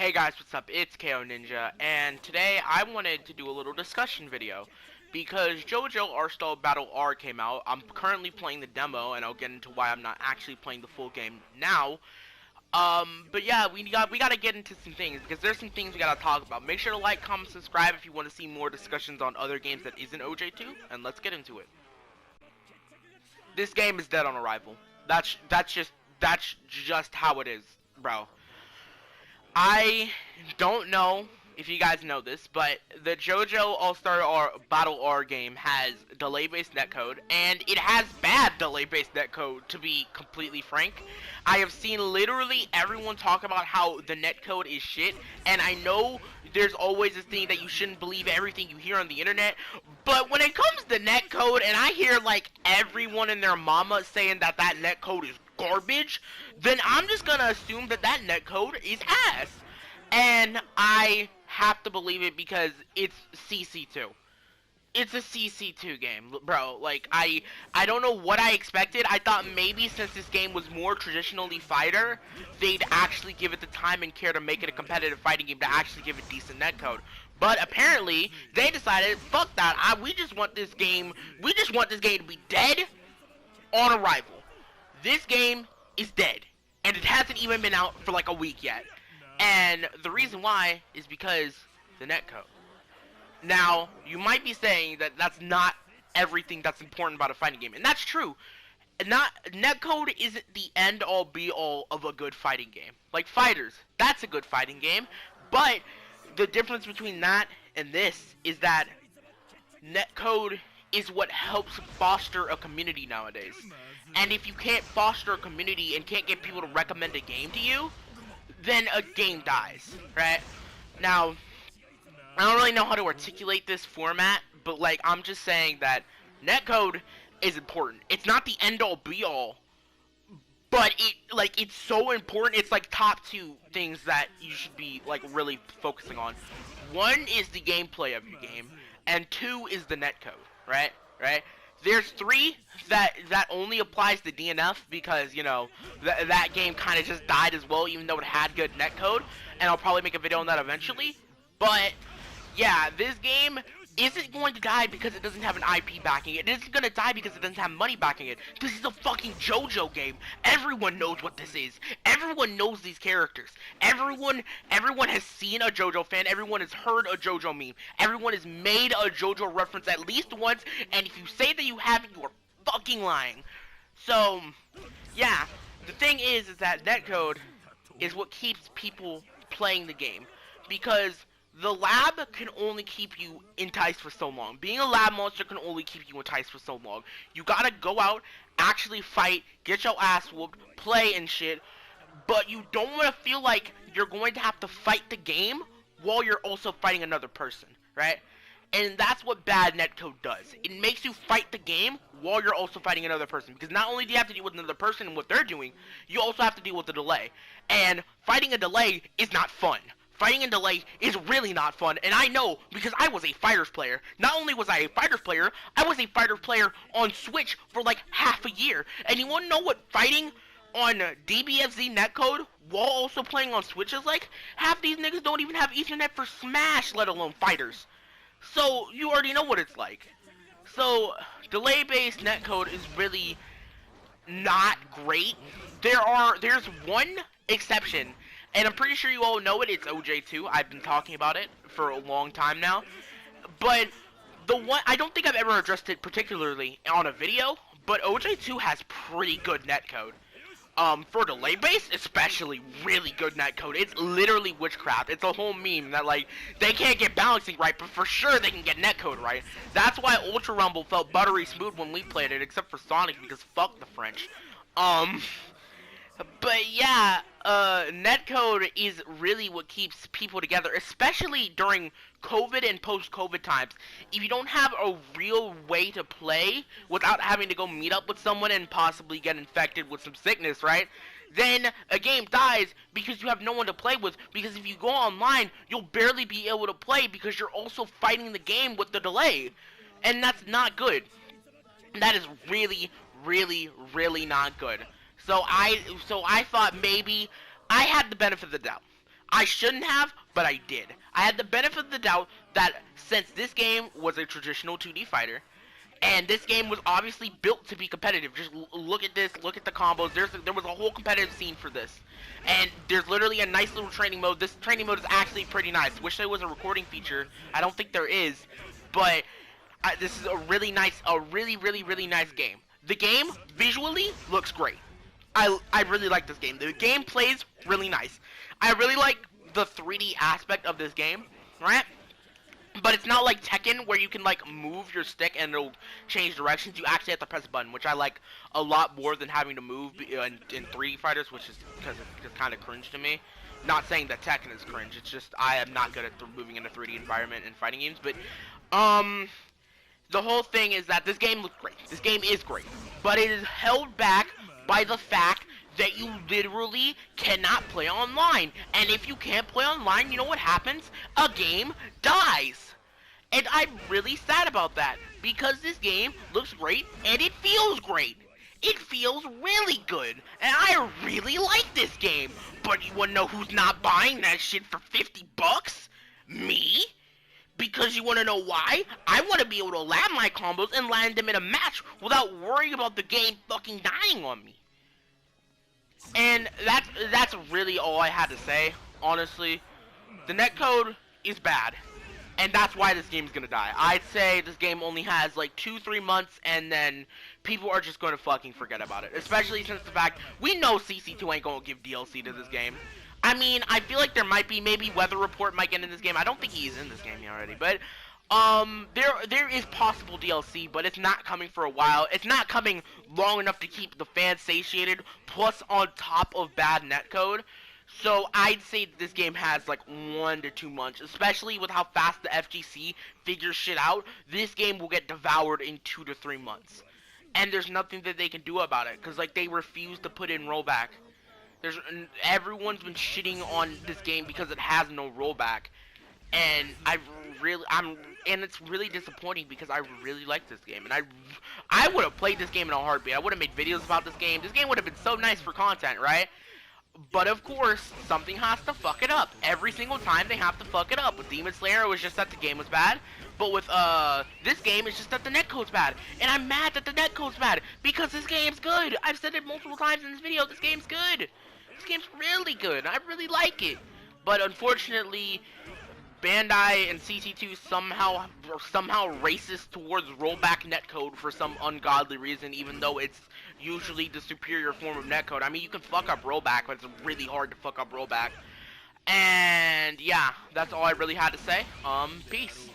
Hey guys, what's up? It's KoNinja, and today I wanted to do a little discussion video because JoJo R Battle R came out. I'm currently playing the demo, and I'll get into why I'm not actually playing the full game now. But yeah, we gotta get into some things because there's some things we gotta talk about. Make sure to like, comment, subscribe if you want to see more discussions on other games that isn't OJ2, and let's get into it. This game is dead on arrival. That's just how it is, bro. I don't know if you guys know this, but the JoJo All-Star R Battle R game has delay-based netcode, and it has bad delay-based netcode, to be completely frank. I have seen literally everyone talk about how the netcode is shit, and I know there's always this thing that you shouldn't believe everything you hear on the internet, but when it comes to netcode, and I hear like everyone and their mama saying that netcode is garbage, then I'm just gonna assume that netcode is ass. And I have to believe it because it's CC2. It's a CC2 game, bro. Like, I don't know what I expected. I thought maybe since this game was more traditionally fighter, they'd actually give it the time and care to make it a competitive fighting game to actually give it decent netcode. But apparently, they decided, fuck that. We just want this game to be dead on arrival. This game is dead, and it hasn't even been out for like a week yet. And the reason why is because the netcode. Now, you might be saying that that's not everything that's important about a fighting game, and that's true. Netcode isn't the end-all be-all of a good fighting game. Like Fighters, that's a good fighting game, but the difference between that and this is that netcode is what helps foster a community nowadays. And if you can't foster a community and can't get people to recommend a game to you, then a game dies, right? Now, I don't really know how to articulate this format, but like I'm just saying that netcode is important. It's not the end-all be-all, but it's so important. It's like top two things that you should be like really focusing on. One is the gameplay of your game, and two is the netcode, right? There's three that only applies to DNF because, you know, that game kind of just died as well, even though it had good netcode, and I'll probably make a video on that eventually. But yeah, this game isn't going to die because it doesn't have an IP backing it. It isn't going to die because it doesn't have money backing it. This is a fucking JoJo game. Everyone knows what this is. Everyone knows these characters. Everyone has seen a JoJo fan. Everyone has heard a JoJo meme. Everyone has made a JoJo reference at least once, and if you say that you haven't, you are fucking lying. So, yeah, the thing is that netcode is what keeps people playing the game, because the lab can only keep you enticed for so long. Being a lab monster can only keep you enticed for so long. You gotta go out, actually fight, get your ass whooped, play and shit, but you don't want to feel like you're going to have to fight the game while you're also fighting another person, right? And that's what bad netcode does. It makes you fight the game while you're also fighting another person, because not only do you have to deal with another person and what they're doing, you also have to deal with the delay. And fighting a delay is not fun. Fighting in delay is really not fun, and I know because I was a Fighters player. Not only was I a Fighters player, I was a Fighters player on Switch for like half a year. And you wanna know what fighting on DBFZ netcode while also playing on Switch is like? Half these niggas don't even have Ethernet for Smash, let alone Fighters. So you already know what it's like. So delay-based netcode is really not great. There's one exception, and I'm pretty sure you all know it. It's OJ2. I've been talking about it for a long time now. But the one, I don't think I've ever addressed it particularly on a video, but OJ2 has pretty good netcode. For delay base, especially really good netcode. It's literally witchcraft. It's a whole meme that like they can't get balancing right, but for sure they can get netcode right. That's why Ultra Rumble felt buttery smooth when we played it, except for Sonic because fuck the French. But yeah, netcode is really what keeps people together, especially during COVID and post-COVID times. If you don't have a real way to play without having to go meet up with someone and possibly get infected with some sickness, right? Then a game dies because you have no one to play with, because if you go online, you'll barely be able to play because you're also fighting the game with the delay. And that's not good. That is really, really not good. So I thought maybe I had the benefit of the doubt. I shouldn't have, but I did. I had the benefit of the doubt that since this game was a traditional 2D fighter, and this game was obviously built to be competitive. Just look at this, look at the combos. There was a whole competitive scene for this. And there's literally a nice little training mode. This training mode is actually pretty nice. Wish there was a recording feature. I don't think there is. But this is a really nice, really nice game. The game visually looks great. I really like this game. The game plays really nice. I really like the 3D aspect of this game, right? But it's not like Tekken where you can like move your stick and it'll change directions. You actually have to press a button, which I like a lot more than having to move in 3D fighters, which is because it's kind of cringe to me. Not saying that Tekken is cringe. It's just I am not good at moving in a 3D environment in fighting games. But the whole thing is that this game looks great. This game is great, but it is held back by the fact that you literally cannot play online. And if you can't play online, you know what happens? A game dies. And I'm really sad about that, because this game looks great and it feels great. It feels really good, and I really like this game. But you wanna know who's not buying that shit for 50 bucks? Me? Because you wanna know why? I wanna be able to land my combos and land them in a match without worrying about the game fucking dying on me. And that's really all I had to say, honestly. The netcode is bad, and that's why this game's gonna die. I'd say this game only has like 2-3 months, and then people are just gonna fucking forget about it. Especially since the fact we know CC2 ain't gonna give DLC to this game. I mean, I feel like there might be, maybe Weather Report might get in this game. I don't think he's in this game already, but there is possible DLC, but it's not coming for a while. It's not coming long enough to keep the fans satiated, plus on top of bad netcode. So I'd say this game has like 1 to 2 months, especially with how fast the FGC figures shit out. This game will get devoured in 2 to 3 months, and there's nothing that they can do about it, because like they refuse to put in rollback. Everyone's been shitting on this game because it has no rollback, and and it's really disappointing because I really like this game, and I would have played this game in a heartbeat. I would have made videos about this game. This game would have been so nice for content, right? But of course, something has to fuck it up. Every single time they have to fuck it up. With Demon Slayer, it was just that the game was bad. But with this game, it's just that the netcode's bad. And I'm mad that the netcode's bad because this game's good. I've said it multiple times in this video. This game's good. This game's really good. I really like it. But unfortunately, Bandai and CC2 somehow racist towards rollback netcode for some ungodly reason, even though it's usually the superior form of netcode. I mean, you can fuck up rollback, but it's really hard to fuck up rollback. And yeah, that's all I really had to say. Peace.